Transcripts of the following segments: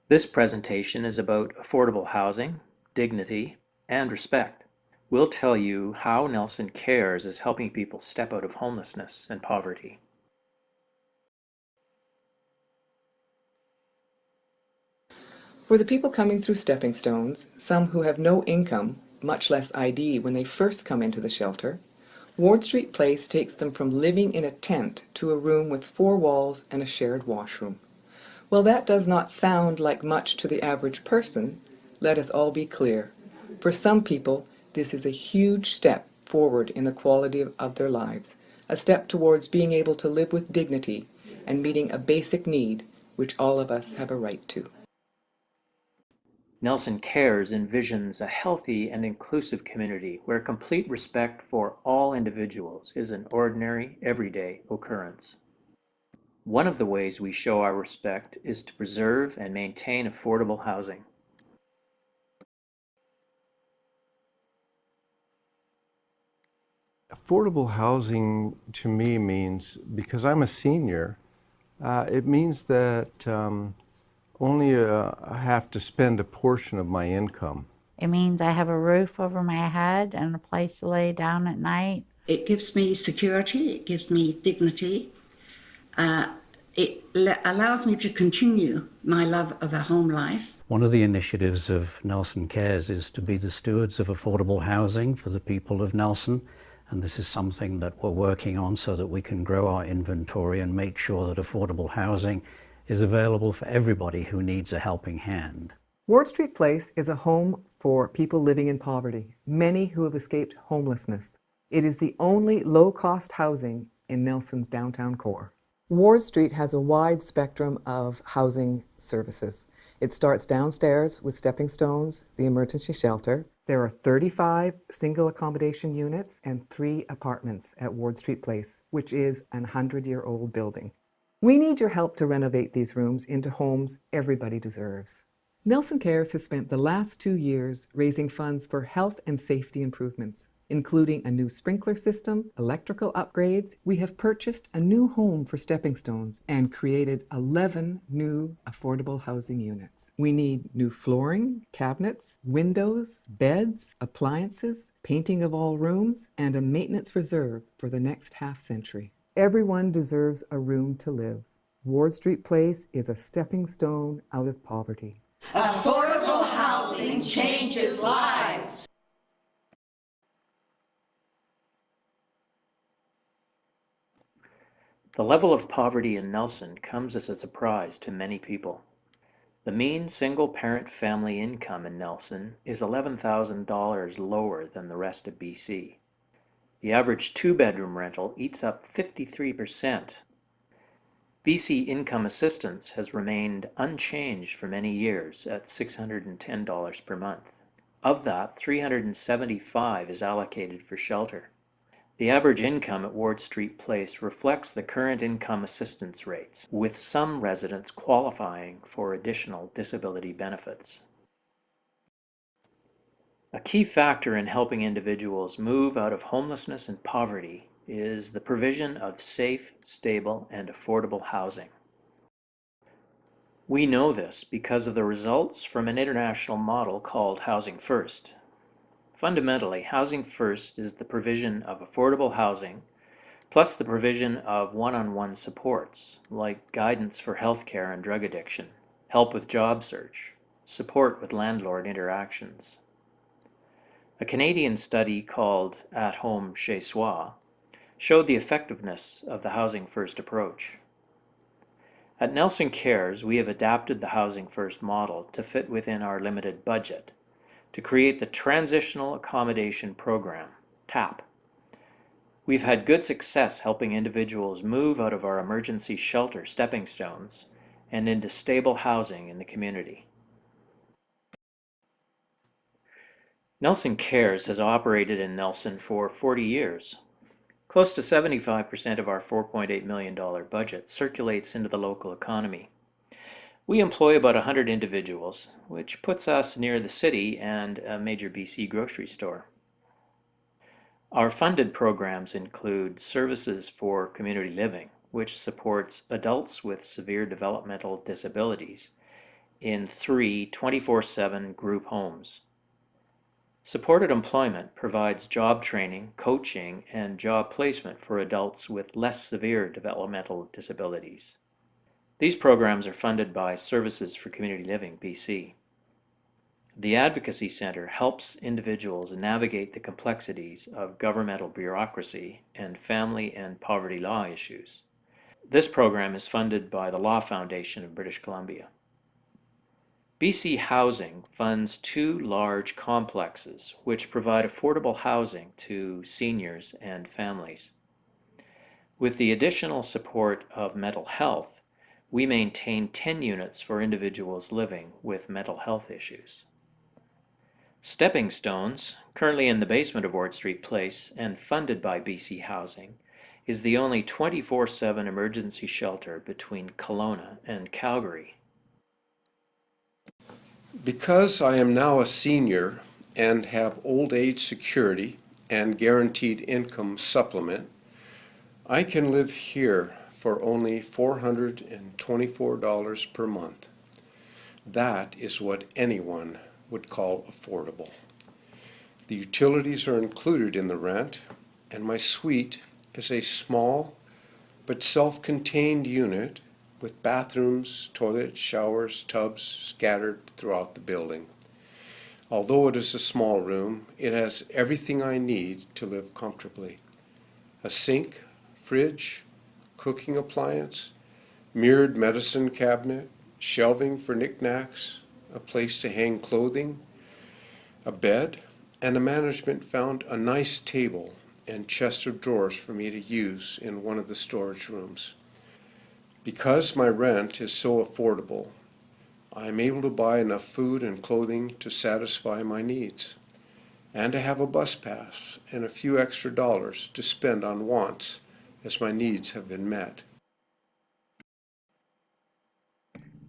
This presentation is about affordable housing, dignity, and respect. We'll tell you how Nelson Cares is helping people step out of homelessness and poverty. For the people coming through stepping stones, some who have no income, much less ID when they first come into the shelter, Ward Street Place takes them from living in a tent to a room with 4 walls and a shared washroom. While that does not sound like much to the average person, let us all be clear. For some people, this is a huge step forward in the quality of their lives, a step towards being able to live with dignity and meeting a basic need which all of us have a right to. Nelson Cares envisions a healthy and inclusive community where complete respect for all individuals is an ordinary, everyday occurrence. One of the ways we show our respect is to preserve and maintain affordable housing. Affordable housing to me means, because I'm a senior, it means that only I have to spend a portion of my income. It means I have a roof over my head and a place to lay down at night. It gives me security, it gives me dignity. It allows me to continue my love of a home life. One of the initiatives of Nelson Cares is to be the stewards of affordable housing for the people of Nelson. And this is something that we're working on so that we can grow our inventory and make sure that affordable housing is available for everybody who needs a helping hand. Ward Street Place is a home for people living in poverty, many who have escaped homelessness. It is the only low-cost housing in Nelson's downtown core. Ward Street has a wide spectrum of housing services. It starts downstairs with stepping stones, the emergency shelter. There are 35 single accommodation units and 3 apartments at Ward Street Place, which is an 100-year-old building. We need your help to renovate these rooms into homes everybody deserves. Nelson Cares has spent the last 2 years raising funds for health and safety improvements, including a new sprinkler system, electrical upgrades. We have purchased a new home for stepping stones and created 11 new affordable housing units. We need new flooring, cabinets, windows, beds, appliances, painting of all rooms, and a maintenance reserve for the next half-century. Everyone deserves a room to live. Ward Street Place is a stepping stone out of poverty. Affordable housing changes lives. The level of poverty in Nelson comes as a surprise to many people. The mean single-parent family income in Nelson is $11,000 lower than the rest of BC. The average 2-bedroom rental eats up 53%. BC income assistance has remained unchanged for many years at $610 per month. Of that, $375 is allocated for shelter. The average income at Ward Street Place reflects the current income assistance rates, with some residents qualifying for additional disability benefits. A key factor in helping individuals move out of homelessness and poverty is the provision of safe, stable, and affordable housing. We know this because of the results from an international model called Housing First. Fundamentally, Housing First is the provision of affordable housing, plus the provision of one-on-one supports, like guidance for healthcare and drug addiction, help with job search, support with landlord interactions. A Canadian study called At Home Chez Soi showed the effectiveness of the Housing First approach. At Nelson Cares, we have adapted the Housing First model to fit within our limited budget to create the Transitional Accommodation Program, TAP. We've had good success helping individuals move out of our emergency shelter stepping stones and into stable housing in the community. Nelson Cares has operated in Nelson for 40 years. Close to 75% of our $4.8 million budget circulates into the local economy. We employ about 100 individuals, which puts us near the city and a major BC grocery store. Our funded programs include services for community living, which supports adults with severe developmental disabilities, in 3 24/7 group homes. Supported employment provides job training, coaching, and job placement for adults with less severe developmental disabilities. These programs are funded by Services for Community Living, BC. The Advocacy Center helps individuals navigate the complexities of governmental bureaucracy and family and poverty law issues. This program is funded by the Law Foundation of British Columbia. BC Housing funds 2 large complexes which provide affordable housing to seniors and families. With the additional support of mental health, we maintain 10 units for individuals living with mental health issues. Stepping Stones, currently in the basement of Ward Street Place and funded by BC Housing, is the only 24/7 emergency shelter between Kelowna and Calgary. Because I am now a senior and have old age security and guaranteed income supplement, I can live here for only $424 per month. That is what anyone would call affordable. The utilities are included in the rent, and my suite is a small but self-contained unit with bathrooms, toilets, showers, tubs scattered throughout the building. Although it is a small room, it has everything I need to live comfortably. A sink, fridge, cooking appliance, mirrored medicine cabinet, shelving for knickknacks, a place to hang clothing, a bed, and the management found a nice table and chest of drawers for me to use in one of the storage rooms. Because my rent is so affordable, I am able to buy enough food and clothing to satisfy my needs, and to have a bus pass and a few extra dollars to spend on wants as my needs have been met.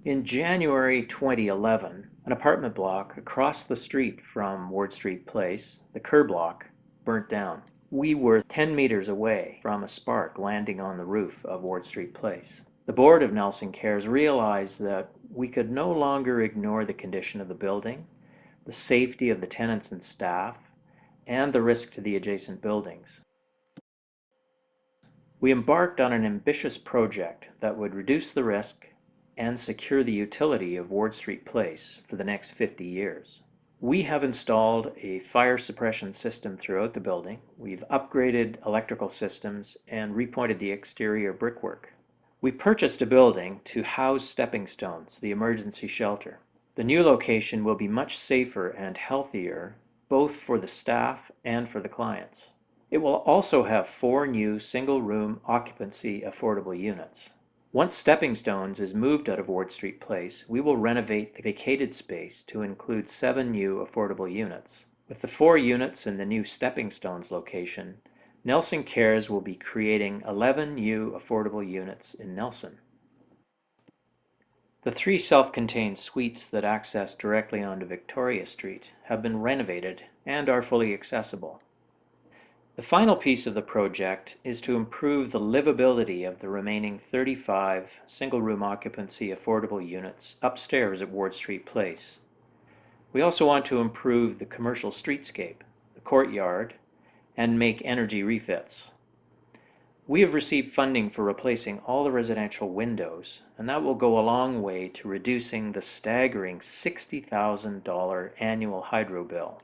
In January 2011, an apartment block across the street from Ward Street Place, the Kerr block, burnt down. We were 10 meters away from a spark landing on the roof of Ward Street Place. The board of Nelson Cares realized that we could no longer ignore the condition of the building, the safety of the tenants and staff, and the risk to the adjacent buildings. We embarked on an ambitious project that would reduce the risk and secure the utility of Ward Street Place for the next 50 years. We have installed a fire suppression system throughout the building. We've upgraded electrical systems and repointed the exterior brickwork. We purchased a building to house Stepping Stones, the emergency shelter. The new location will be much safer and healthier, both for the staff and for the clients. It will also have 4 new single-room occupancy affordable units. Once Stepping Stones is moved out of Ward Street Place, we will renovate the vacated space to include 7 new affordable units. With the 4 units in the new Stepping Stones location, Nelson Cares will be creating 11 new affordable units in Nelson. The 3 self-contained suites that access directly onto Victoria Street have been renovated and are fully accessible. The final piece of the project is to improve the livability of the remaining 35 single-room occupancy affordable units upstairs at Ward Street Place. We also want to improve the commercial streetscape, the courtyard, and make energy refits. We have received funding for replacing all the residential windows, and that will go a long way to reducing the staggering $60,000 annual hydro bill.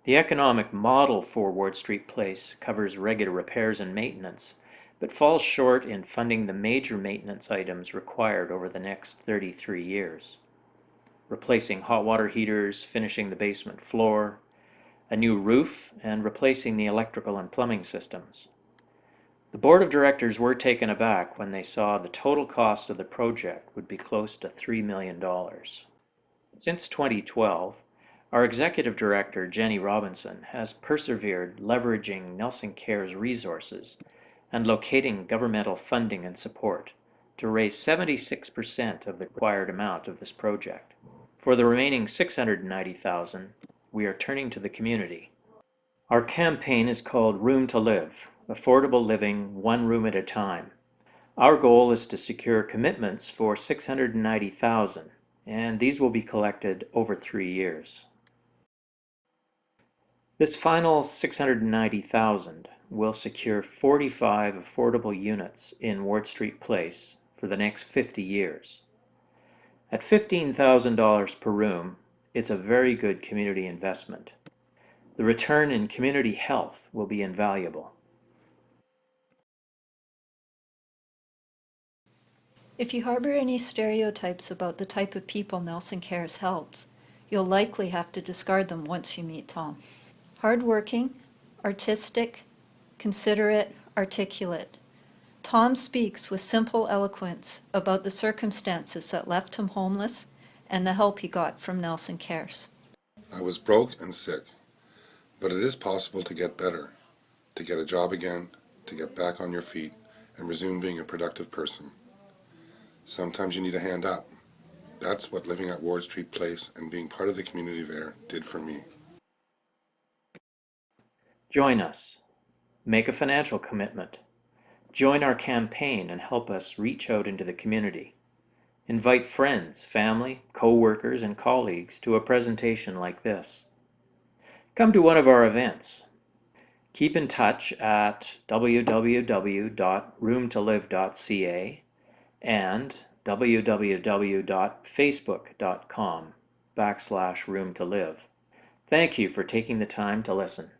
The economic model for Ward Street Place covers regular repairs and maintenance, but falls short in funding the major maintenance items required over the next 33 years. Replacing hot water heaters, finishing the basement floor, a new roof, and replacing the electrical and plumbing systems. The board of directors were taken aback when they saw the total cost of the project would be close to $3 million. Since 2012, our executive director, Jenny Robinson, has persevered leveraging Nelson Cares resources and locating governmental funding and support to raise 76% of the required amount of this project. For the remaining $690,000, we are turning to the community. Our campaign is called Room to Live, Affordable Living One Room at a Time. Our goal is to secure commitments for $690,000 and these will be collected over 3 years. This final $690,000 will secure 45 affordable units in Ward Street Place for the next 50 years. At $15,000 per room, it's a very good community investment. The return in community health will be invaluable. If you harbor any stereotypes about the type of people Nelson Cares helps, you'll likely have to discard them once you meet Tom. Hardworking, artistic, considerate, articulate. Tom speaks with simple eloquence about the circumstances that left him homeless and the help he got from Nelson Cares. I was broke and sick, but it is possible to get better, to get a job again, to get back on your feet and resume being a productive person. Sometimes you need a hand up. That's what living at Ward Street Place and being part of the community there did for me. Join us. Make a financial commitment. Join our campaign and help us reach out into the community. Invite friends, family, co-workers, and colleagues to a presentation like this. Come to one of our events. Keep in touch at www.roomtolive.ca and www.facebook.com/roomtolive. Thank you for taking the time to listen.